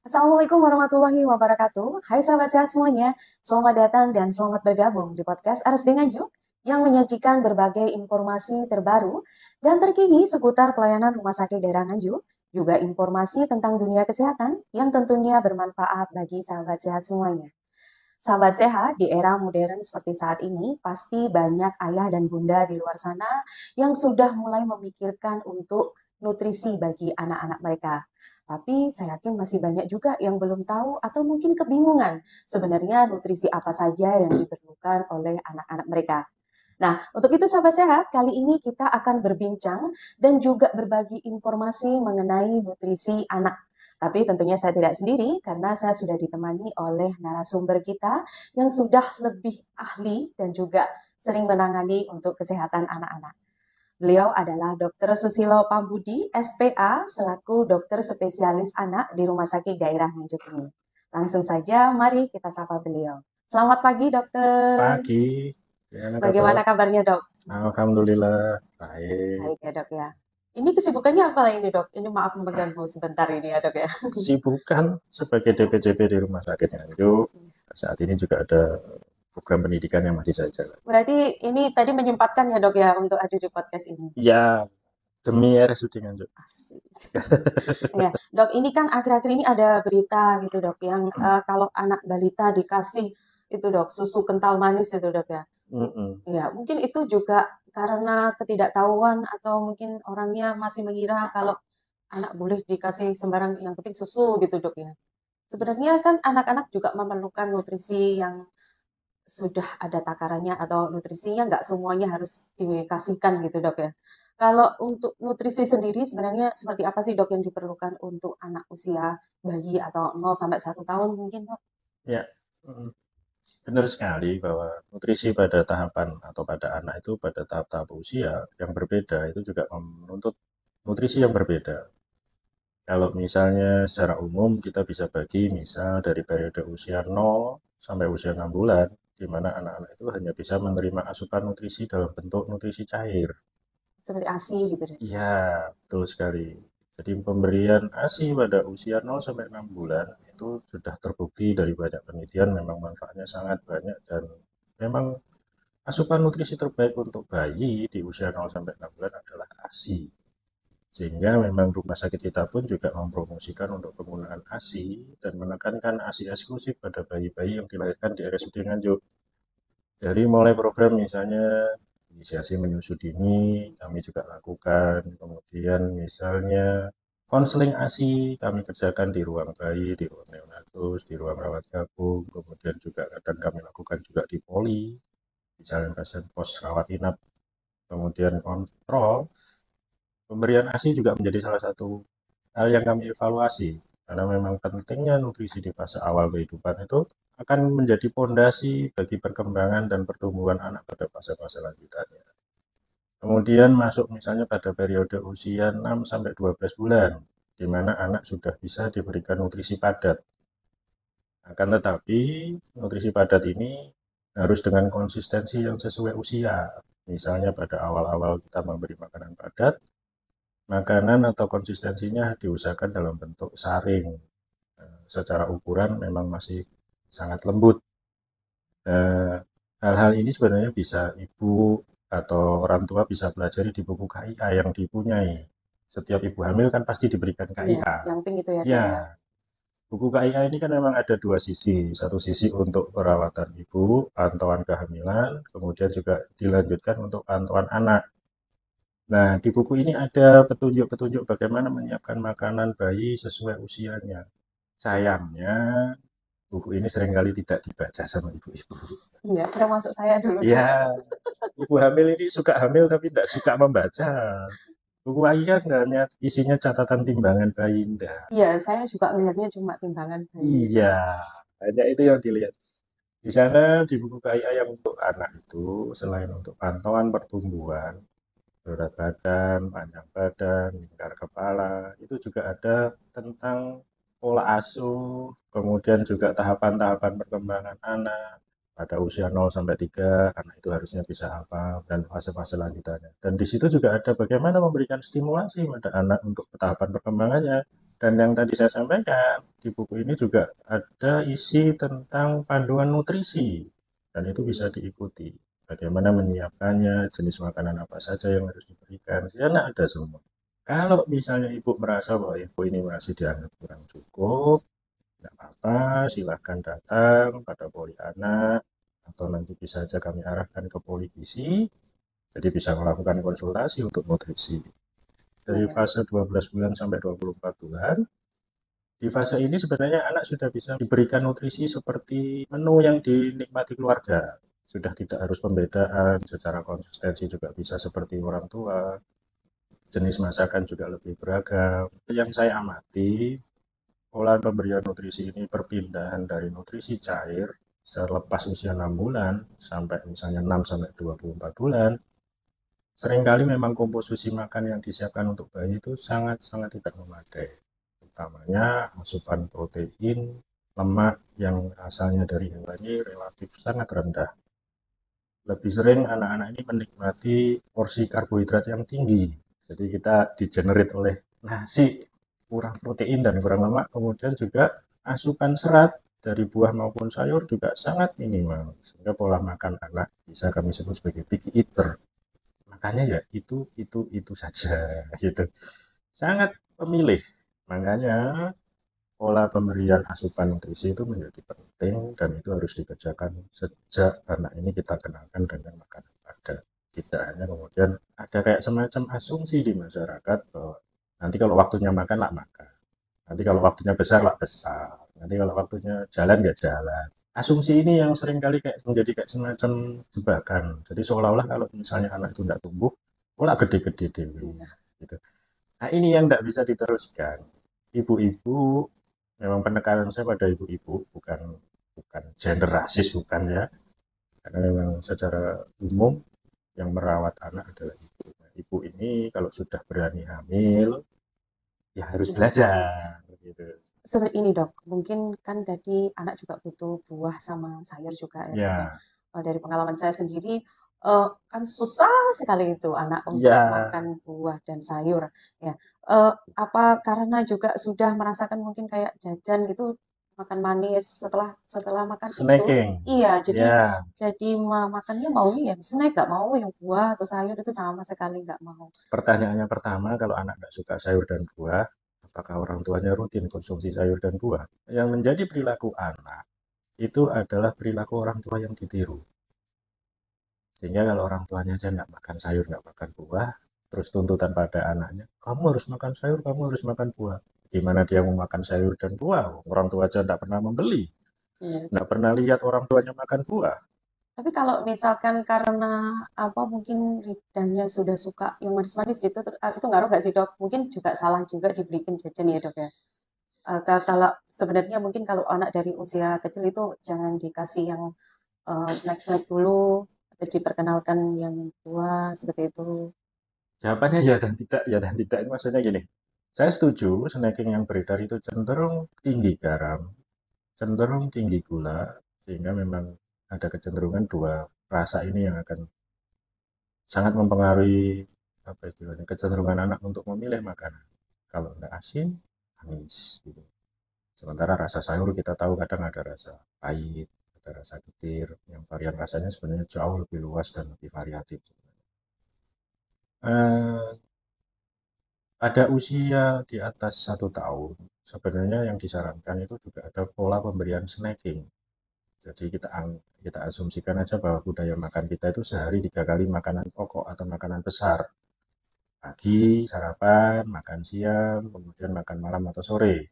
Assalamualaikum warahmatullahi wabarakatuh. Hai sahabat sehat semuanya, selamat datang dan selamat bergabung di podcast RSD Nganjuk yang menyajikan berbagai informasi terbaru dan terkini seputar pelayanan rumah sakit daerah Nganjuk, juga informasi tentang dunia kesehatan yang tentunya bermanfaat bagi sahabat sehat semuanya. Sahabat sehat, di era modern seperti saat ini, pasti banyak ayah dan bunda di luar sana yang sudah mulai memikirkan untuk nutrisi bagi anak-anak mereka. Tapi saya yakin masih banyak juga yang belum tahu atau mungkin kebingungan sebenarnya nutrisi apa saja yang diperlukan oleh anak-anak mereka. Nah, untuk itu sahabat sehat, kali ini kita akan berbincang dan juga berbagi informasi mengenai nutrisi anak. Tapi tentunya saya tidak sendiri karena saya sudah ditemani oleh narasumber kita yang sudah lebih ahli dan juga sering menangani untuk kesehatan anak-anak. Beliau adalah Dr. Susilo Pambudi, SPA, selaku dokter spesialis anak di Rumah Sakit Daerah Nganjuk ini. Langsung saja, mari kita sapa beliau. Selamat pagi, dokter. Pagi, gimana kabar? Bagaimana kabarnya, dok? Alhamdulillah, baik. Baik ya, dok ya. Ini kesibukannya apa ini, dok? Ini maaf mengganggu sebentar ini ya, dok ya. Kesibukan sebagai DPJP di Rumah Sakit Nganjuk. Saat ini juga ada program pendidikan yang masih saya jalan. Berarti ini tadi menyempatkan ya, dok ya, untuk hadir di podcast ini. Ya, demi RSUD Nganjuk. Asik. Ya, dok, ini kan akhir-akhir ini ada berita gitu, dok, yang kalau anak balita dikasih itu, dok, susu kental manis itu, dok ya. Mm-mm. Ya, mungkin itu juga karena ketidaktahuan atau mungkin orangnya masih mengira kalau anak boleh dikasih sembarang, yang penting susu gitu, dok ya. Sebenarnya kan anak-anak juga memerlukan nutrisi yang sudah ada takarannya atau nutrisinya nggak semuanya harus dikasihkan gitu, dok ya. Kalau untuk nutrisi sendiri sebenarnya seperti apa sih, dok, yang diperlukan untuk anak usia bayi atau 0 sampai 1 tahun mungkin, dok? Ya, mm, benar sekali bahwa nutrisi pada tahapan atau pada anak itu pada tahap-tahap usia yang berbeda itu juga menuntut nutrisi yang berbeda. Kalau misalnya secara umum kita bisa bagi misal dari periode usia 0 sampai usia 6 bulan, di mana anak-anak itu hanya bisa menerima asupan nutrisi dalam bentuk nutrisi cair. Seperti ASI gitu deh. Iya, betul sekali. Jadi pemberian ASI pada usia 0 sampai 6 bulan itu sudah terbukti dari banyak penelitian memang manfaatnya sangat banyak dan memang asupan nutrisi terbaik untuk bayi di usia 0 sampai 6 bulan adalah ASI. Sehingga memang rumah sakit kita pun juga mempromosikan untuk penggunaan ASI dan menekankan ASI eksklusif pada bayi-bayi yang dilahirkan di RSUD Nganjuk. Dari mulai program misalnya inisiasi menyusui dini, kami juga lakukan. Kemudian misalnya konseling ASI kami kerjakan di ruang bayi, di ruang neonatus, di ruang rawat gabung. Kemudian juga kadang kami lakukan juga di poli, misalnya pasien pos rawat inap. Kemudian kontrol. Pemberian ASI juga menjadi salah satu hal yang kami evaluasi, karena memang pentingnya nutrisi di fase awal kehidupan itu akan menjadi pondasi bagi perkembangan dan pertumbuhan anak pada fase-fase lanjutannya. Kemudian masuk misalnya pada periode usia 6 sampai 12 bulan, di mana anak sudah bisa diberikan nutrisi padat. Akan tetapi, nutrisi padat ini harus dengan konsistensi yang sesuai usia. Misalnya pada awal-awal kita memberi makanan padat, makanan atau konsistensinya diusahakan dalam bentuk saring. Secara ukuran memang masih sangat lembut. Hal-hal ini sebenarnya bisa ibu atau orang tua bisa pelajari di buku KIA yang dipunyai. Setiap ibu hamil kan pasti diberikan Iya, KIA. yang pink itu ya, dok Ya, ya. buku KIA ini kan memang ada dua sisi. Satu sisi untuk perawatan ibu, pantauan kehamilan, kemudian juga dilanjutkan untuk pantauan anak. Nah, di buku ini ada petunjuk-petunjuk bagaimana menyiapkan makanan bayi sesuai usianya. Sayangnya, buku ini seringkali tidak dibaca sama ibu-ibu. Iya, termasuk saya dulu, dok. Ya, ibu hamil ini suka hamil tapi tidak suka membaca. Buku bayi kan hanya isinya catatan timbangan bayi. Enggak. Iya, saya juga melihatnya cuma timbangan bayi. Iya, hanya itu yang dilihat. Di sana di buku KIA yang untuk anak itu, selain untuk pantauan pertumbuhan, berat badan, panjang badan, lingkar kepala, itu juga ada tentang pola asuh, kemudian juga tahapan-tahapan perkembangan anak pada usia 0 sampai 3, karena itu harusnya bisa apa, dan fase-fase lanjutannya. Dan di situ juga ada bagaimana memberikan stimulasi pada anak untuk tahapan perkembangannya. Dan yang tadi saya sampaikan, di buku ini juga ada isi tentang panduan nutrisi, dan itu bisa diikuti. Bagaimana menyiapkannya, jenis makanan apa saja yang harus diberikan, di sana ada semua. Kalau misalnya ibu merasa bahwa info ini masih dianggap kurang cukup, tidak apa-apa, silahkan datang pada poli anak, atau nanti bisa saja kami arahkan ke poli gizi, jadi bisa melakukan konsultasi untuk nutrisi. Dari Iya. fase 12 bulan sampai 24 bulan, di fase ini sebenarnya anak sudah bisa diberikan nutrisi seperti menu yang dinikmati keluarga. Sudah tidak harus pembedaan, secara konsistensi juga bisa seperti orang tua. Jenis masakan juga lebih beragam. Yang saya amati, pola pemberian nutrisi ini perpindahan dari nutrisi cair selepas usia 6 bulan sampai misalnya 6 sampai 24 bulan. Seringkali memang komposisi makan yang disiapkan untuk bayi itu sangat-sangat tidak memadai. Utamanya asupan protein, lemak yang asalnya dari hewani relatif sangat rendah. Lebih sering anak-anak ini menikmati porsi karbohidrat yang tinggi. Jadi kita digenerate oleh nasi kurang protein dan kurang lemak, kemudian juga asupan serat dari buah maupun sayur juga sangat minimal. Sehingga pola makan anak bisa kami sebut sebagai picky eater. Makanya ya itu saja gitu. Sangat pemilih. Makanya pola pemberian asupan nutrisi itu menjadi penting dan itu harus dikerjakan sejak anak ini kita kenalkan dengan makanan padat. Tidak hanya kemudian ada kayak semacam asumsi di masyarakat bahwa nanti kalau waktunya makan lah makan. Nanti kalau waktunya besar lah besar. Nanti kalau waktunya jalan ya jalan. Asumsi ini yang seringkali kayak menjadi kayak semacam jebakan. Jadi seolah-olah kalau misalnya anak itu tidak tumbuh, pola gede-gede dewi. Iya. Gitu. Nah ini yang tidak bisa diteruskan. Ibu-ibu, memang penekanan saya pada ibu-ibu, bukan bukan gender rasis, bukan ya. Karena memang secara umum yang merawat anak adalah ibu. Nah, ibu ini kalau sudah berani hamil, ya harus Iya. belajar. Gitu. Seperti ini dok, mungkin kan tadi anak juga butuh buah sama sayur juga ya dok ya. Ya, Dari pengalaman saya sendiri, kan susah sekali itu anak untuk ya, makan buah dan sayur ya. Apa karena juga sudah merasakan mungkin kayak jajan gitu, makan manis setelah setelah makan itu, snacking. iya Ya, jadi makannya maunya yang snack, nggak mau yang buah atau sayur itu sama sekali nggak mau. pertanyaannya pertama, kalau anak tidak suka sayur dan buah, apakah orang tuanya rutin konsumsi sayur dan buah? Yang menjadi perilaku anak itu adalah perilaku orang tua yang ditiru. Sehingga kalau orang tuanya aja nggak makan sayur, nggak makan buah, terus tuntutan pada anaknya, kamu harus makan sayur, kamu harus makan buah. Gimana dia mau makan sayur dan buah? Orang tua aja nggak pernah membeli, Iya. nggak pernah lihat orang tuanya makan buah. Tapi kalau misalkan karena apa mungkin lidahnya sudah suka yang manis-manis gitu, itu ngaruh nggak sih dok? Mungkin juga salah juga dibelikan jajan ya dok ya. Kalau sebenarnya mungkin kalau anak dari usia kecil itu jangan dikasih yang snack-snack dulu, atau diperkenalkan yang buah seperti itu. Jawabannya ya dan tidak, ya dan tidak. Ini maksudnya gini, saya setuju snacking yang beredar itu cenderung tinggi garam, cenderung tinggi gula, sehingga memang ada kecenderungan dua rasa ini yang akan sangat mempengaruhi apa istilahnya kecenderungan anak untuk memilih makanan. Kalau tidak asin, manis gitu. Sementara rasa sayur kita tahu kadang ada rasa pahit, ada rasa getir, yang varian rasanya sebenarnya jauh lebih luas dan lebih variatif. Eh, pada usia di atas 1 tahun, sebenarnya yang disarankan itu juga ada pola pemberian snacking. Jadi kita asumsikan aja bahwa budaya makan kita itu sehari 3 kali makanan pokok atau makanan besar. Pagi, sarapan, makan siang, kemudian makan malam atau sore.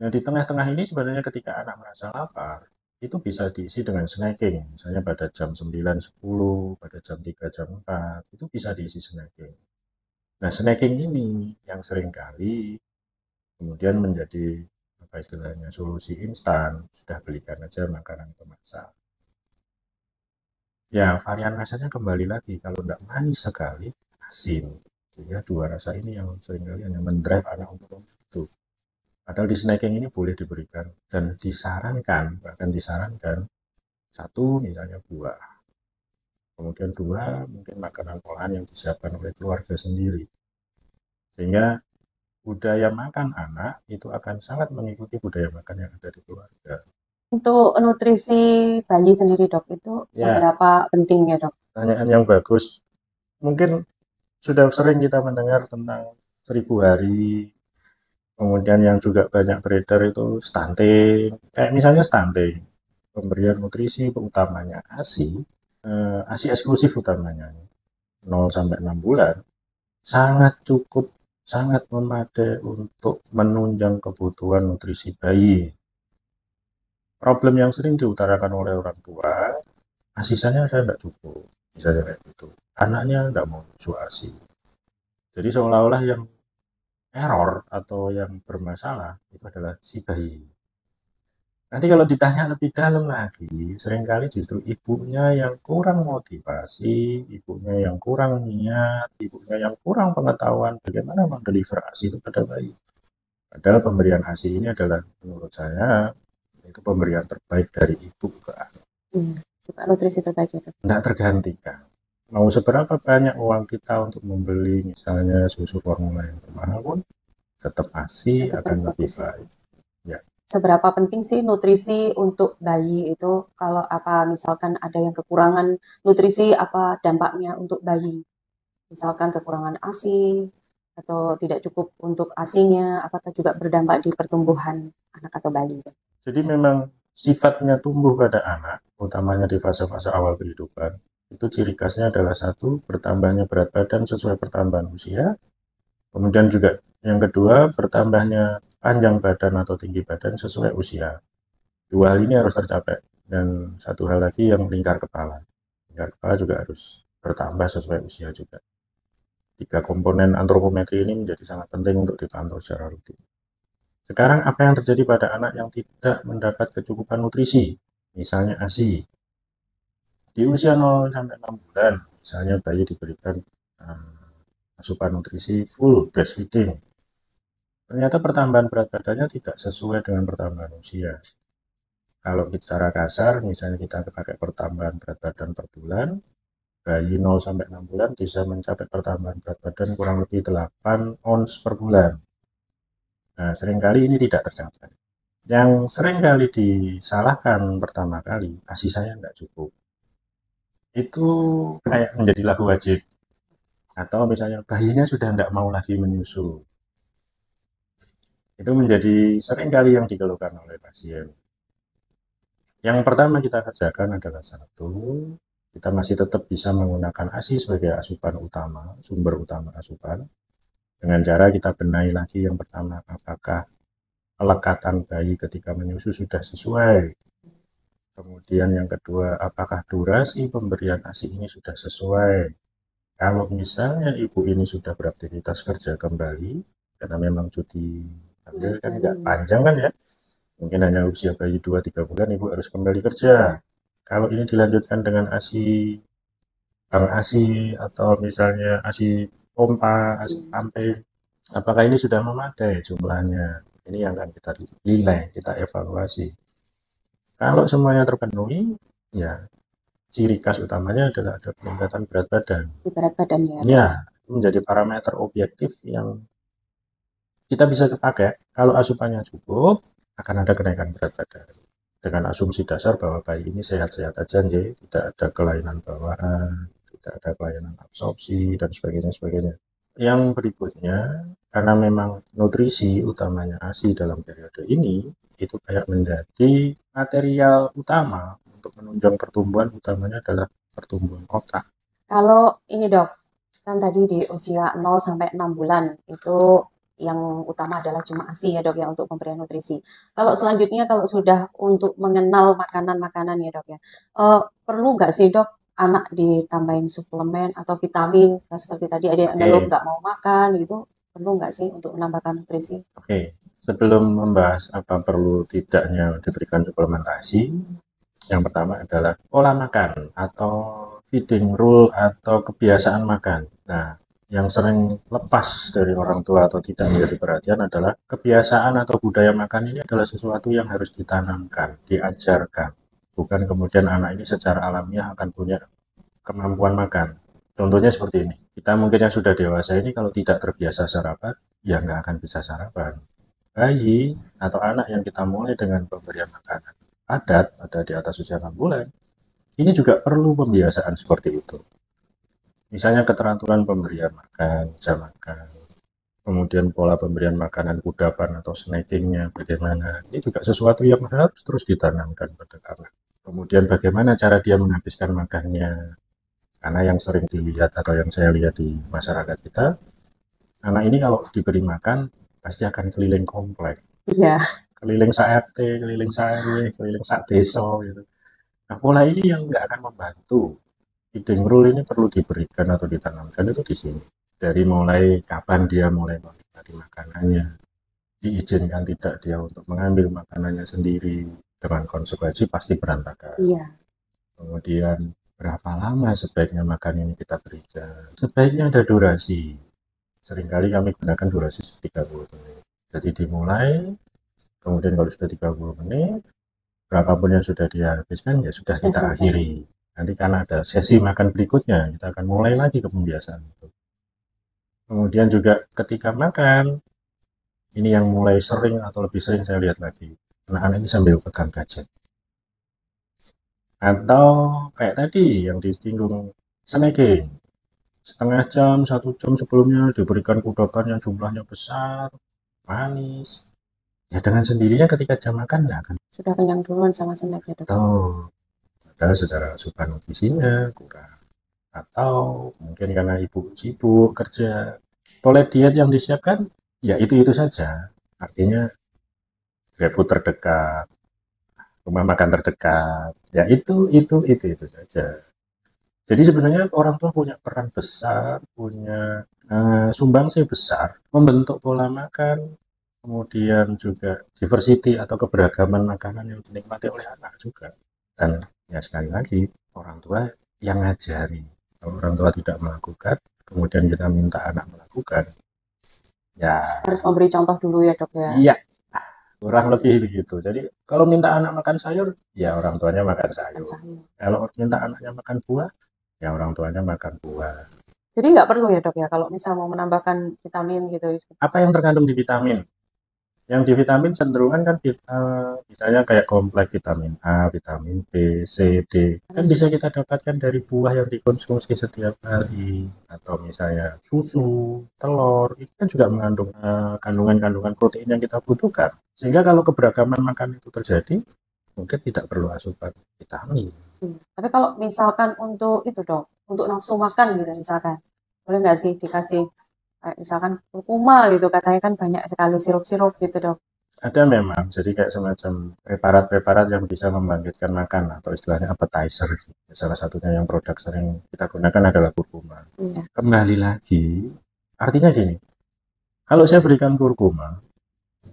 Nah, di tengah-tengah ini sebenarnya ketika anak merasa lapar, itu bisa diisi dengan snacking. Misalnya pada jam 9, 10, pada jam 3, jam 4, itu bisa diisi snacking. Nah, snacking ini yang seringkali kemudian menjadi apa istilahnya solusi instan. Sudah belikan aja makanan kemasan. Ya, varian rasanya kembali lagi. Kalau tidak manis sekali, asin. Sehingga dua rasa ini yang seringkali hanya mendrive anak untuk itu. Padahal di snacking ini boleh diberikan dan disarankan, bahkan disarankan satu misalnya buah, kemudian dua mungkin makanan olahan yang disiapkan oleh keluarga sendiri. Sehingga budaya makan anak itu akan sangat mengikuti budaya makan yang ada di keluarga. Untuk nutrisi bayi sendiri dok, itu Ya, seberapa pentingnya dok? pertanyaan yang bagus. Mungkin sudah sering kita mendengar tentang 1000 hari, kemudian yang juga banyak beredar itu stunting. Kayak misalnya stunting, pemberian nutrisi utamanya ASI, ASI eksklusif utamanya 0 sampai 6 bulan, sangat cukup, sangat memadai untuk menunjang kebutuhan nutrisi bayi. Problem yang sering diutarakan oleh orang tua, asisanya saya nggak cukup, misalnya kayak gitu. Anaknya nggak mau susu ASI. Jadi seolah-olah yang error atau yang bermasalah itu adalah si bayi. Nanti kalau ditanya lebih dalam lagi, seringkali justru ibunya yang kurang motivasi, ibunya yang kurang niat, ibunya yang kurang pengetahuan bagaimana mendeliver ASI itu pada bayi. Padahal pemberian ASI ini adalah menurut saya itu pemberian terbaik dari ibu ke anak. Juga nutrisi terbaik ya dok. Tidak tergantikan. Mau seberapa banyak uang kita untuk membeli misalnya susu formula yang mahal pun tetap ASI Tetap akan lebih bagus ya. baik. Ya. Seberapa penting sih nutrisi untuk bayi itu? Kalau apa misalkan ada yang kekurangan nutrisi, apa dampaknya untuk bayi? Misalkan kekurangan ASI atau tidak cukup untuk ASINya, apakah juga berdampak di pertumbuhan anak atau bayi? Jadi memang sifatnya tumbuh pada anak, utamanya di fase-fase awal kehidupan, itu ciri khasnya adalah satu, bertambahnya berat badan sesuai pertambahan usia, kemudian juga yang kedua, bertambahnya panjang badan atau tinggi badan sesuai usia. Dua hal ini harus tercapai. Dan satu hal lagi yang lingkar kepala. Lingkar kepala juga harus bertambah sesuai usia juga. 3 komponen antropometri ini menjadi sangat penting untuk dipantau secara rutin. Sekarang apa yang terjadi pada anak yang tidak mendapat kecukupan nutrisi? Misalnya ASI. Di usia 0 sampai 6 bulan, misalnya bayi diberikan asupan nutrisi full breastfeeding. Ternyata pertambahan berat badannya tidak sesuai dengan pertambahan usia. Kalau secara kasar, misalnya kita pakai pertambahan berat badan per bulan, bayi 0 sampai 6 bulan bisa mencapai pertambahan berat badan kurang lebih 8 ons per bulan. Nah, seringkali ini tidak tercapai. Yang seringkali disalahkan pertama kali, ASI saya tidak cukup. Itu kayak menjadi lagu wajib. Atau misalnya bayinya sudah tidak mau lagi menyusu. Itu menjadi seringkali yang dikeluhkan oleh pasien. Yang pertama kita kerjakan adalah satu, kita masih tetap bisa menggunakan ASI sebagai asupan utama, sumber utama asupan. Dengan cara kita benahi lagi yang pertama, apakah pelekatan bayi ketika menyusu sudah sesuai. Kemudian yang kedua, apakah durasi pemberian ASI ini sudah sesuai. Kalau misalnya ibu ini sudah beraktivitas kerja kembali, karena memang cuti hamil kan nggak panjang kan ya, mungkin hanya usia bayi 2-3 bulan ibu harus kembali kerja. Kalau ini dilanjutkan dengan ASI, bank ASI atau misalnya ASI pompa, ASI pumping, apakah ini sudah memadai jumlahnya? Ini yang akan kita nilai, kita evaluasi. Kalau semuanya terpenuhi, ya ciri khas utamanya adalah ada peningkatan berat badan. Berat badan ya. Ya, menjadi parameter objektif yang kita bisa pakai. Kalau asupannya cukup, akan ada kenaikan berat badan. Dengan asumsi dasar bahwa bayi ini sehat-sehat aja, tidak ada kelainan bawaan, tidak ada kelainan absorpsi, dan sebagainya. Yang berikutnya, karena memang nutrisi utamanya ASI dalam periode ini, itu kayak menjadi material utama untuk menunjang pertumbuhan, utamanya adalah pertumbuhan otak. Kalau ini dok, kan tadi di usia 0 sampai 6 bulan itu yang utama adalah cuma ASI ya dok ya untuk pemberian nutrisi. Kalau selanjutnya kalau sudah untuk mengenal makanan-makanan ya dok ya, perlu nggak sih dok anak ditambahin suplemen atau vitamin? Nah, seperti tadi ada yang nggak mau makan gitu, perlu nggak sih untuk menambahkan nutrisi? Oke, sebelum membahas apa perlu tidaknya diberikan suplementasi, yang pertama adalah pola makan atau feeding rule atau kebiasaan makan. Nah, yang sering lepas dari orang tua atau tidak menjadi perhatian adalah kebiasaan atau budaya makan ini adalah sesuatu yang harus ditanamkan, diajarkan. Bukan kemudian anak ini secara alamiah akan punya kemampuan makan. Contohnya seperti ini, kita mungkin yang sudah dewasa ini kalau tidak terbiasa sarapan, ya nggak akan bisa sarapan. Bayi atau anak yang kita mulai dengan pemberian makanan padat pada di atas usia 6 bulan, ini juga perlu pembiasaan seperti itu. Misalnya keteraturan pemberian makan, jam makan, kemudian pola pemberian makanan kudapan atau snackingnya bagaimana. Ini juga sesuatu yang harus terus ditanamkan pada anak. Kemudian bagaimana cara dia menghabiskan makannya. Karena yang sering dilihat atau yang saya lihat di masyarakat kita, anak ini kalau diberi makan pasti akan keliling komplek. Iya. Keliling sak RT, keliling sak RW, keliling sak desa gitu. Nah, pola ini yang nggak akan membantu. Feeding rule ini perlu diberikan atau ditanamkan itu di sini. Dari mulai kapan dia mulai menikmati makanannya, diizinkan tidak dia untuk mengambil makanannya sendiri, dengan konsekuensi pasti berantakan. Iya. Kemudian berapa lama sebaiknya makan ini kita berikan? Sebaiknya ada durasi. Seringkali kami gunakan durasi 30 menit. Jadi dimulai, kemudian kalau sudah 30 menit, berapapun yang sudah dia habiskan ya sudah kita Selesai. akhiri. Nanti karena ada sesi makan berikutnya, kita akan mulai lagi ke pembiasaan itu. Kemudian juga ketika makan, ini yang mulai sering atau lebih sering saya lihat lagi, anak-anak ini sambil pegang gadget. Atau kayak tadi yang disinggung, snacking. Setengah jam, 1 jam sebelumnya diberikan kudapan yang jumlahnya besar, manis. Ya dengan sendirinya ketika jam makan nggak akan Sudah kenyang duluan sama snacknya, Dok. tahu. Padahal secara asupan nutrisinya kurang. Atau mungkin karena ibu sibuk kerja. Pola diet yang disiapkan ya itu saja. Artinya GrabFood terdekat, rumah makan terdekat. Ya itu saja. Jadi sebenarnya orang tua punya peran besar, punya sumbangsih besar membentuk pola makan, kemudian juga diversity atau keberagaman makanan yang dinikmati oleh anak juga. Dan ya sekali lagi orang tua yang ngajari. Kalau orang tua tidak melakukan, kemudian kita minta anak melakukan, ya Harus memberi contoh dulu ya, Dok ya. iya kurang lebih begitu. Jadi kalau minta anak makan sayur, ya orang tuanya makan Makan sayur. sayur. Kalau minta anaknya makan buah, ya orang tuanya makan buah. Jadi nggak perlu ya, Dok ya, kalau misal mau menambahkan vitamin gitu. Apa yang terkandung di vitamin? Yang di vitamin cenderungan kan misalnya kayak kompleks vitamin A, vitamin B, C, D. Kan bisa kita dapatkan dari buah yang dikonsumsi setiap hari. Atau misalnya susu, telur, itu kan juga mengandung kandungan-kandungan protein yang kita butuhkan. Sehingga kalau keberagaman makan itu terjadi, mungkin tidak perlu asupan vitamin. Tapi kalau misalkan untuk itu, Dok, untuk nafsu makan gitu misalkan, boleh nggak sih dikasih kayak misalkan kurkuma gitu, katanya kan banyak sekali sirup-sirup gitu, Dok. Ada memang, jadi kayak semacam preparat-preparat yang bisa membangkitkan makan atau istilahnya appetizer. Salah satunya yang produk sering kita gunakan adalah kurkuma. Iya. Kembali lagi, artinya gini, kalau saya berikan kurkuma,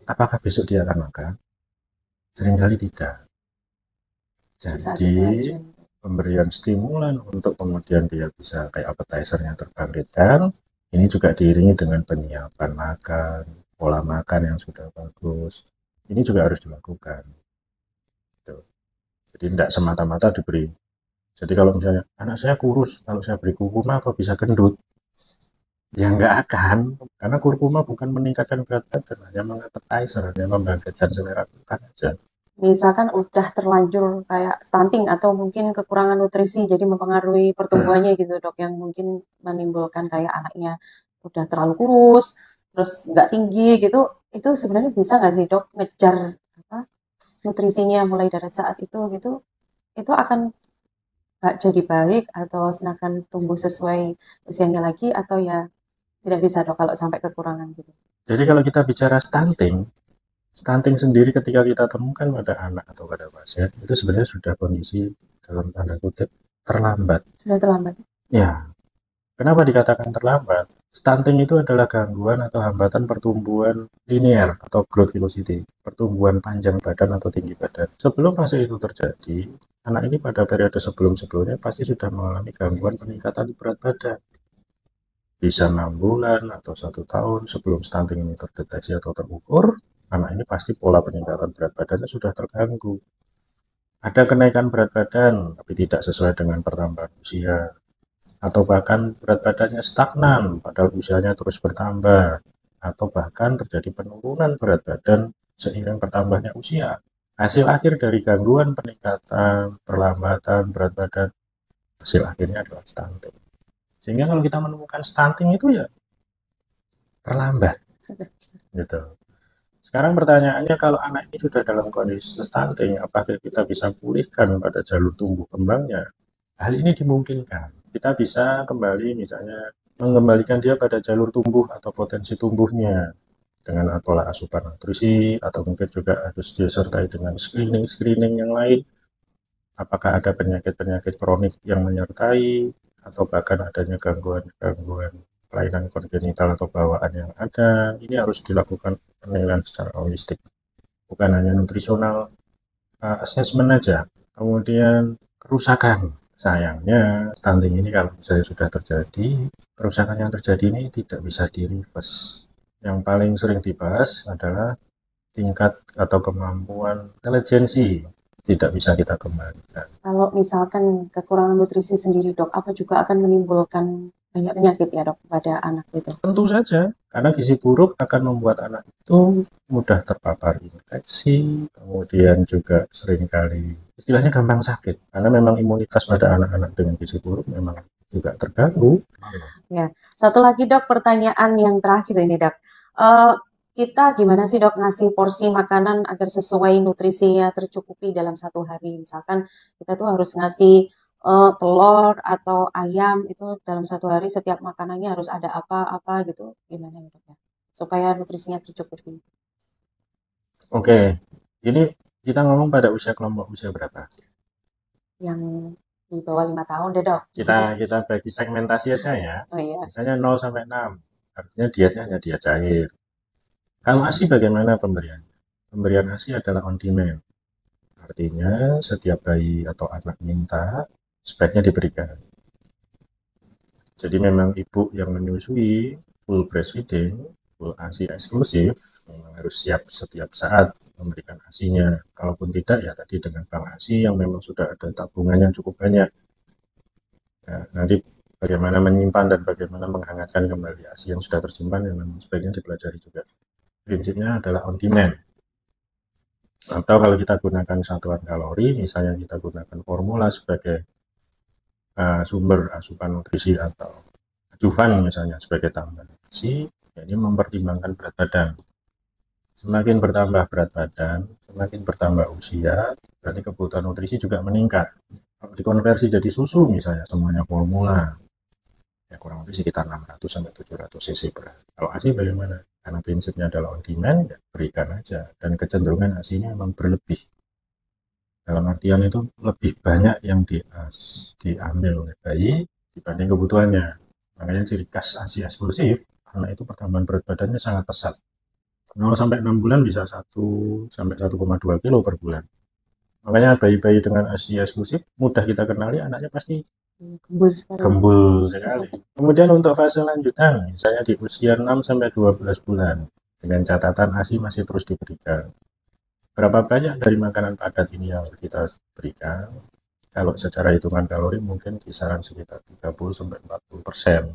apakah besok dia akan makan? Seringkali tidak. Bisa Jadi, saja. pemberian stimulan untuk kemudian dia bisa kayak appetizernya terbangkitkan, ini juga diiringi dengan penyiapan makan, pola makan yang sudah bagus. Ini juga harus dilakukan. Gitu. Jadi tidak semata-mata diberi. Jadi kalau misalnya anak saya kurus, kalau saya beri kurkuma apa bisa gendut? Ya nggak akan, karena kurkuma bukan meningkatkan berat badan, hanya mengappetizer, hanya membangkitkan selera makan aja. Misalkan udah terlanjur kayak stunting atau mungkin kekurangan nutrisi, jadi mempengaruhi pertumbuhannya gitu, Dok, yang mungkin menimbulkan kayak anaknya udah terlalu kurus, terus nggak tinggi gitu, itu sebenarnya bisa nggak sih, Dok, ngejar apa nutrisinya mulai dari saat itu gitu, itu akan nggak jadi baik atau akan tumbuh sesuai usianya lagi atau ya tidak bisa, Dok, kalau sampai kekurangan gitu. Jadi kalau kita bicara stunting, stunting sendiri ketika kita temukan pada anak atau pada pasien, itu sebenarnya sudah kondisi dalam tanda kutip terlambat. Sudah terlambat. Ya, kenapa dikatakan terlambat? Stunting itu adalah gangguan atau hambatan pertumbuhan linear atau growth velocity, pertumbuhan panjang badan atau tinggi badan. Sebelum fase itu terjadi, anak ini pada periode sebelum-sebelumnya pasti sudah mengalami gangguan peningkatan berat badan. Bisa 6 bulan atau 1 tahun sebelum stunting ini terdeteksi atau terukur, anak ini pasti pola peningkatan berat badannya sudah terganggu. Ada kenaikan berat badan, tapi tidak sesuai dengan pertambahan usia. atau bahkan berat badannya stagnan padahal usianya terus bertambah, atau bahkan terjadi penurunan berat badan seiring bertambahnya usia. Hasil akhir dari gangguan peningkatan perlambatan berat badan, hasil akhirnya adalah stunting. Sehingga kalau kita menemukan stunting itu ya terlambat gitu. Sekarang pertanyaannya, kalau anak ini sudah dalam kondisi stunting, apakah kita bisa pulihkan pada jalur tumbuh kembangnya? Hal ini dimungkinkan. Kita bisa kembali misalnya mengembalikan dia pada jalur tumbuh atau potensi tumbuhnya dengan pola asupan nutrisi, atau mungkin juga harus disertai dengan screening yang lain. Apakah ada penyakit-penyakit kronik yang menyertai, atau bahkan adanya gangguan-gangguan kelainan kongenital atau bawaan yang ada. Ini harus dilakukan penilaian secara holistik, bukan hanya nutrisional assessment aja. Kemudian kerusakan, sayangnya stunting ini kalau misalnya sudah terjadi, kerusakan yang terjadi ini tidak bisa di reverse. Yang paling sering dibahas adalah tingkat atau kemampuan intelijensi, tidak bisa kita kembalikan. Kalau misalkan kekurangan nutrisi sendiri dok, apa juga akan menimbulkan banyak penyakit ya dok pada anak itu? Tentu saja, karena gizi buruk akan membuat anak itu mudah terpapar infeksi, kemudian juga seringkali istilahnya gampang sakit, karena memang imunitas pada anak-anak dengan gizi buruk memang juga terganggu. Ya, satu lagi dok, pertanyaan yang terakhir ini dok. Kita gimana sih dok ngasih porsi makanan agar sesuai nutrisinya tercukupi dalam satu hari? Misalkan kita tuh harus ngasih telur atau ayam itu dalam satu hari, setiap makanannya harus ada apa-apa gitu. Gimana ya dok ya? Supaya nutrisinya tercukupi. Oke, ini kita ngomong pada usia kelompok usia berapa? Yang di bawah 5 tahun deh dok. Kita bagi segmentasi aja ya. Oh iya. Misalnya 0 sampai 6, artinya dietnya hanya diet cair. Kalau ASI bagaimana pemberian? Pemberian ASI adalah on demand. Artinya setiap bayi atau anak minta, sebaiknya diberikan. Jadi memang ibu yang menyusui full breastfeeding, full ASI eksklusif, memang harus siap setiap saat memberikan ASInya. Kalaupun tidak, ya tadi dengan bank ASI yang memang sudah ada tabungannya cukup banyak. Ya, nanti bagaimana menyimpan dan bagaimana menghangatkan kembali ASI yang sudah tersimpan, yang memang sebaiknya dipelajari juga. Prinsipnya adalah on demand. Atau kalau kita gunakan satuan kalori, misalnya kita gunakan formula sebagai sumber asupan nutrisi atau ajuvan misalnya sebagai tambahan nutrisi, jadi mempertimbangkan berat badan. Semakin bertambah berat badan, semakin bertambah usia, berarti kebutuhan nutrisi juga meningkat. Kalau dikonversi jadi susu misalnya, semuanya formula, ya kurang lebih sekitar 600 sampai 700 cc per hari. Kalau ASI bagaimana? Karena prinsipnya adalah on demand, ya berikan aja. Dan kecenderungan ASInya memang berlebih. Dalam artian itu lebih banyak yang diambil oleh bayi dibanding kebutuhannya. Makanya ciri khas ASI eksklusif, anak itu pertambahan berat badannya sangat pesat. 0 sampai 6 bulan bisa 1 sampai 1,2 kilo per bulan. Makanya bayi-bayi dengan ASI eksklusif mudah kita kenali, anaknya pasti gembul sekali. Kemudian untuk fase lanjutan, misalnya di usia 6 sampai 12 bulan, dengan catatan ASI masih terus diberikan. Berapa banyak dari makanan padat ini yang kita berikan? Kalau secara hitungan kalori mungkin kisaran sekitar 30 sampai 40%.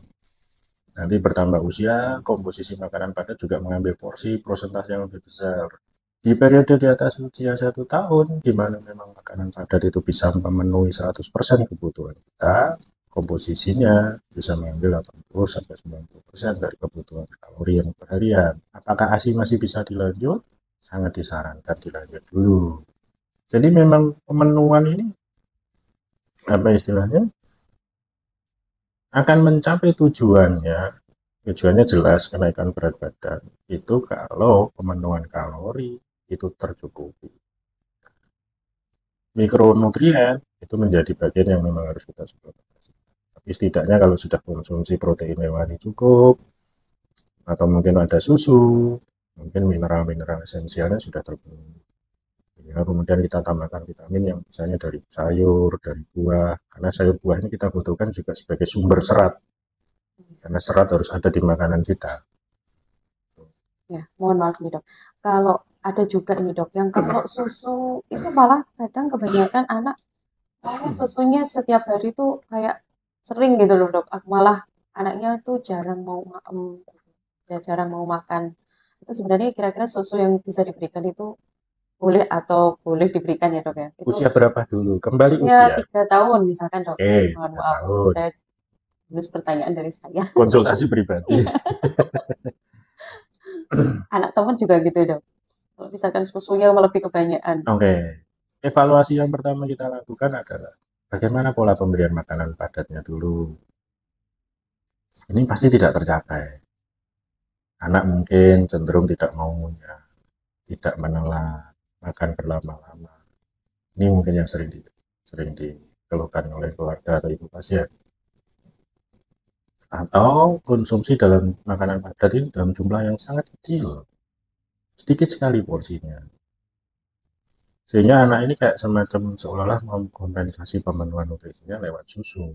Nanti bertambah usia, komposisi makanan padat juga mengambil porsi prosentase yang lebih besar. Di periode di atas usia 1 tahun, di mana memang makanan padat itu bisa memenuhi 100% kebutuhan kita, komposisinya bisa mengambil 80 sampai 90% dari kebutuhan kalori yang berharian. Apakah ASI masih bisa dilanjut? Sangat disarankan dilanjut dulu. Jadi memang pemenuhan ini apa istilahnya akan mencapai tujuannya. Tujuannya jelas, kenaikan berat badan itu kalau pemenuhan kalori itu tercukupi. Mikronutrien itu menjadi bagian yang memang harus kita suplementasi. Tapi setidaknya kalau sudah konsumsi protein hewani cukup, atau mungkin ada susu, mungkin mineral-mineral esensialnya sudah terpenuhi. Ya, kemudian kita tambahkan vitamin yang misalnya dari sayur, dari buah, karena sayur buah ini kita butuhkan juga sebagai sumber serat, karena serat harus ada di makanan kita. Ya, mohon maaf nih dok. Kalau ada juga nih dok, yang kalau susu itu malah kadang kebanyakan anak susunya setiap hari tuh kayak sering gitu loh dok. Aku malah anaknya tuh jarang mau makan. Itu sebenarnya kira-kira susu yang bisa diberikan itu boleh atau boleh diberikan ya dok ya? Itu Usia berapa dulu? Kembali usia usia. 3 tahun misalkan dok. Oke, Mohon 3 maaf, tahun. saya tulis pertanyaan dari saya. Konsultasi pribadi. Iya, anak teman juga gitu dok. Kalau misalkan susunya lebih kebanyakan. Oke. Evaluasi yang pertama kita lakukan adalah bagaimana pola pemberian makanan padatnya dulu. Ini pasti tidak tercapai. Anak mungkin cenderung tidak mau ngunyah, tidak menelan, makan berlama-lama. Ini mungkin yang sering dikeluhkan oleh keluarga atau ibu pasien. Atau konsumsi dalam makanan padat ini dalam jumlah yang sangat kecil, sedikit sekali porsinya. Sehingga anak ini kayak semacam seolah-olah mengkompensasi pemenuhan nutrisinya lewat susu.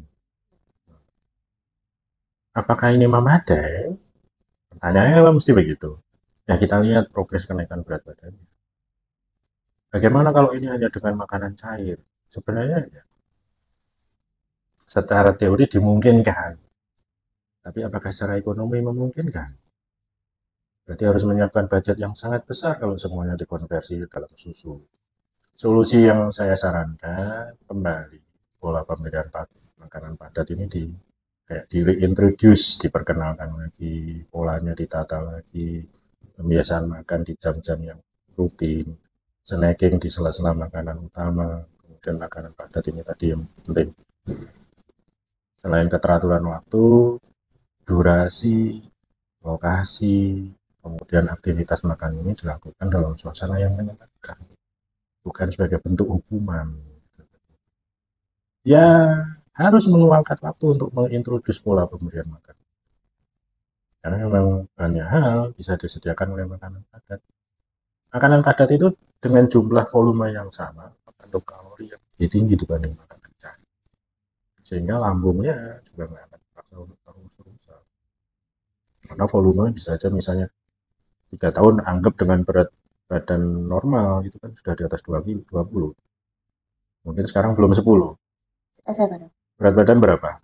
Apakah ini memadai? Pertanyaannya mesti begitu. Ya kita lihat progres kenaikan berat badannya. Bagaimana kalau ini hanya dengan makanan cair? Sebenarnya ya, secara teori dimungkinkan. Tapi apakah secara ekonomi memungkinkan? Berarti harus menyiapkan budget yang sangat besar kalau semuanya dikonversi dalam susu. Solusi yang saya sarankan kembali pola pemberian makanan padat ini kayak di reintroduce, diperkenalkan lagi, polanya ditata lagi, kebiasaan makan di jam-jam yang rutin, snacking di sela-sela makanan utama, kemudian makanan padat ini tadi yang penting. Selain keteraturan waktu, durasi, lokasi, kemudian aktivitas makan ini dilakukan dalam suasana yang menyenangkan, bukan sebagai bentuk hukuman. Ya, harus meluangkan waktu untuk mengintroduce pola pemberian makan. Karena memang banyak hal bisa disediakan oleh makanan padat. Makanan padat itu dengan jumlah volume yang sama, mengandung kalori yang lebih tinggi dibanding makanan cair. Sehingga lambungnya juga nggak akan terpaksa untuk terus-terusan. Karena volume bisa saja misalnya 3 tahun anggap dengan berat badan normal itu kan sudah di atas 20. Mungkin sekarang belum 10. SMA dok. Berat badan berapa?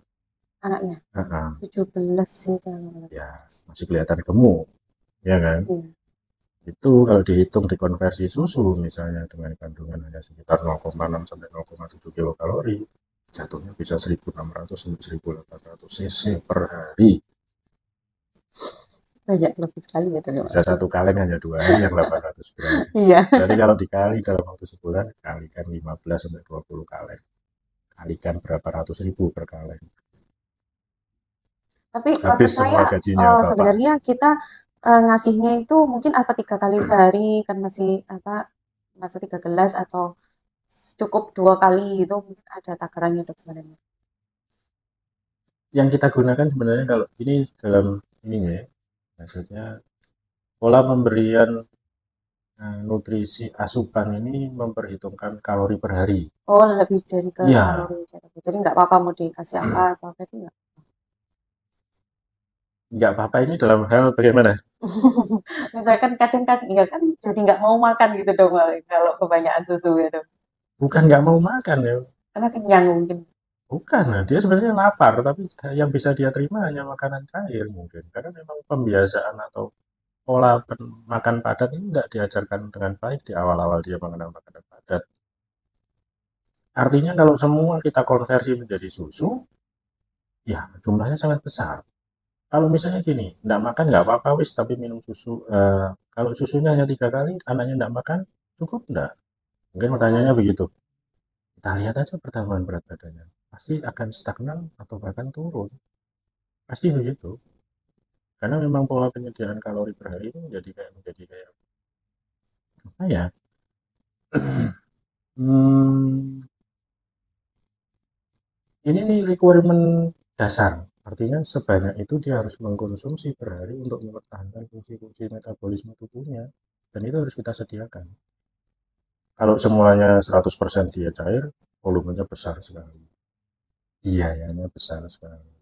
Anaknya Nah, 17 sih. ya masih kelihatan gemuk, ya kan? Iya. Itu kalau dihitung dikonversi susu misalnya dengan kandungan hanya sekitar 0,6 sampai 0,7 kilokalori, jatuhnya bisa 1.600 sampai 1.800 cc per hari. Banyak lebih sekali ya dok. Bisa satu kaleng hanya 2 hari yang 800 gram. Iya. Jadi kalau dikali dalam waktu sebulan, kalikan 15 sampai 20 kaleng. Kalikan berapa ratus ribu per kaleng. Tapi maksud Habis saya semua gajinya Bapak. sebenarnya kita ngasihnya itu mungkin apa 3 kali sehari kan masih apa masih 3 gelas atau cukup 2 kali gitu mungkin ada takarannya dok sebenarnya. Yang kita gunakan sebenarnya kalau ini dalam ininya ya, maksudnya pola pemberian nutrisi asupan ini memperhitungkan kalori per hari. Oh lebih dari ke Iya, kalori jadi nggak apa-apa mau dikasih apa atau apa itu nggak. nggak apa-apa ini dalam hal bagaimana? Misalkan kadang-kadang ya kan jadi nggak mau makan gitu dong kalau kebanyakan susu ya dok. Bukan nggak mau makan ya, Karena kenyang mungkin. bukan. Nah, dia sebenarnya lapar, tapi yang bisa dia terima hanya makanan cair mungkin. Karena memang pembiasaan atau pola makan padat ini tidak diajarkan dengan baik di awal-awal dia mengenal makanan padat. Artinya kalau semua kita konversi menjadi susu, ya jumlahnya sangat besar. Kalau misalnya gini, nggak makan nggak apa-apa wis, tapi minum susu. Kalau susunya hanya 3 kali, anaknya nggak makan, cukup nggak? Mungkin pertanyaannya begitu. Kita lihat aja pertambahan berat badannya. Pasti akan stagnan atau bahkan turun. Pasti begitu. Karena memang pola penyediaan kalori per hari itu menjadi kayak apa ya? Hmm, ini nih requirement dasar. Artinya sebanyak itu dia harus mengkonsumsi per hari untuk mempertahankan fungsi-fungsi metabolisme tubuhnya. Dan itu harus kita sediakan. Kalau semuanya 100% dia cair, volumenya besar sekali. Biayanya besar sekali.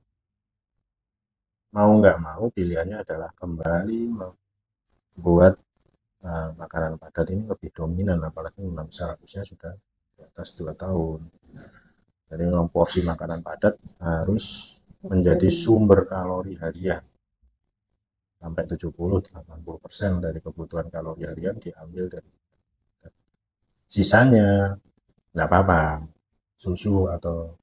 Mau nggak mau pilihannya adalah kembali membuat makanan padat ini lebih dominan, apalagi seharusnya sudah di atas 2 tahun. Jadi memang porsi makanan padat harus menjadi sumber kalori harian. Sampai 70-80% dari kebutuhan kalori harian diambil dari sisanya nggak apa-apa, susu atau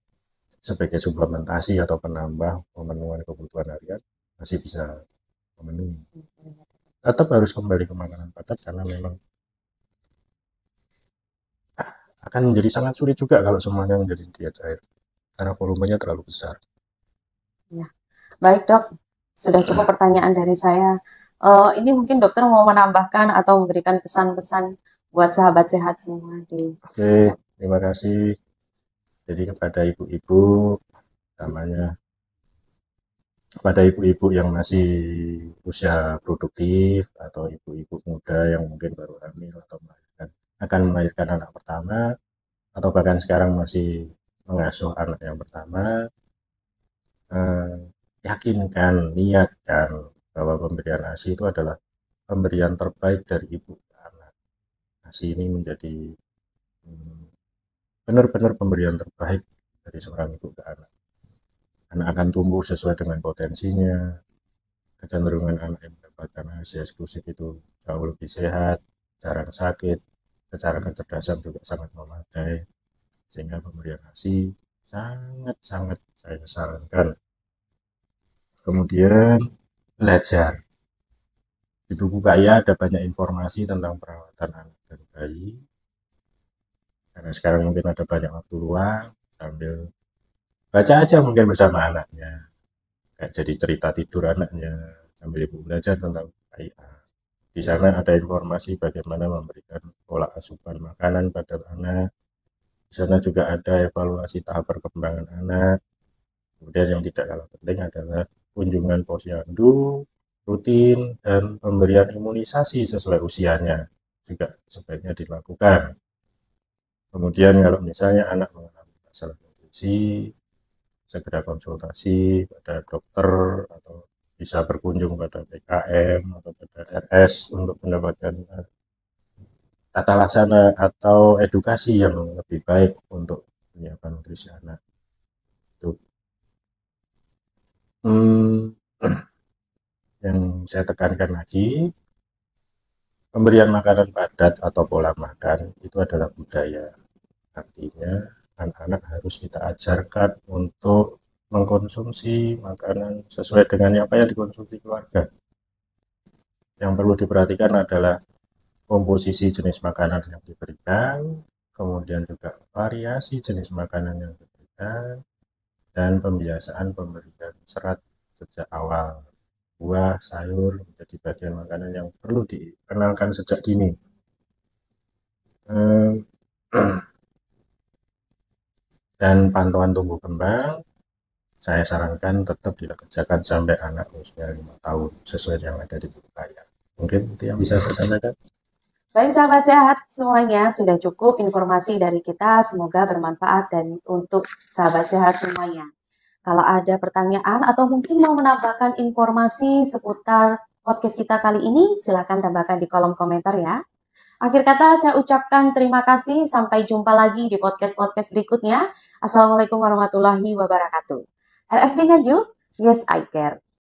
sebagai suplementasi atau penambah pemenuhan kebutuhan harian masih bisa memenuhi. Tetap harus kembali ke makanan padat karena memang akan menjadi sangat sulit juga kalau semuanya menjadi diet cair karena volumenya terlalu besar. Ya. Baik dok, sudah cukup pertanyaan dari saya. Ini mungkin dokter mau menambahkan atau memberikan pesan-pesan buat sahabat sehat semua di. Oke, terima kasih. Jadi kepada ibu-ibu, namanya kepada ibu-ibu yang masih usia produktif atau ibu-ibu muda yang mungkin baru hamil atau akan melahirkan anak pertama atau bahkan sekarang masih mengasuh anak yang pertama, yakinkan, niatkan bahwa pemberian ASI itu adalah pemberian terbaik dari ibu ke anak. ASI ini menjadi benar-benar pemberian terbaik dari seorang ibu ke anak. Anak akan tumbuh sesuai dengan potensinya. Kecenderungan anak yang mendapatkan ASI eksklusif itu jauh lebih sehat, jarang sakit, secara kecerdasan juga sangat memadai, sehingga pemberian ASI sangat-sangat saya sarankan. Kemudian belajar. Di buku Kaya ada banyak informasi tentang perawatan anak dan bayi. Karena sekarang mungkin ada banyak waktu luang, sambil baca aja mungkin bersama anaknya. Kayak jadi cerita tidur anaknya, sambil ibu belajar tentang KIA. Di sana ada informasi bagaimana memberikan pola asupan makanan pada anak. Di sana juga ada evaluasi tahap perkembangan anak. Kemudian yang tidak kalah penting adalah kunjungan posyandu rutin dan pemberian imunisasi sesuai usianya juga sebaiknya dilakukan. Kemudian kalau misalnya anak mengalami masalah nutrisi, segera konsultasi pada dokter atau bisa berkunjung pada PKM atau pada RS untuk mendapatkan tata laksana atau edukasi yang lebih baik untuk menyiapkan nutrisi anak. Itu yang saya tekankan lagi, pemberian makanan padat atau pola makan itu adalah budaya. Artinya anak-anak harus kita ajarkan untuk mengkonsumsi makanan sesuai dengan apa yang dikonsumsi keluarga. Yang perlu diperhatikan adalah komposisi jenis makanan yang diberikan, kemudian juga variasi jenis makanan yang diberikan, dan pembiasaan pemberian serat sejak awal. Buah, sayur menjadi bagian makanan yang perlu dikenalkan sejak dini. Dan pantauan tumbuh kembang, saya sarankan tetap dikerjakan sampai anak usia 5 tahun sesuai yang ada di buku Kaya. Mungkin itu yang bisa saya sampaikan. Baik sahabat sehat semuanya, sudah cukup informasi dari kita, semoga bermanfaat dan untuk sahabat sehat semuanya. Kalau ada pertanyaan atau mungkin mau menambahkan informasi seputar podcast kita kali ini, silakan tambahkan di kolom komentar ya. Akhir kata saya ucapkan terima kasih, sampai jumpa lagi di podcast-podcast berikutnya. Assalamualaikum warahmatullahi wabarakatuh. RSD Nganjuk, yes I care.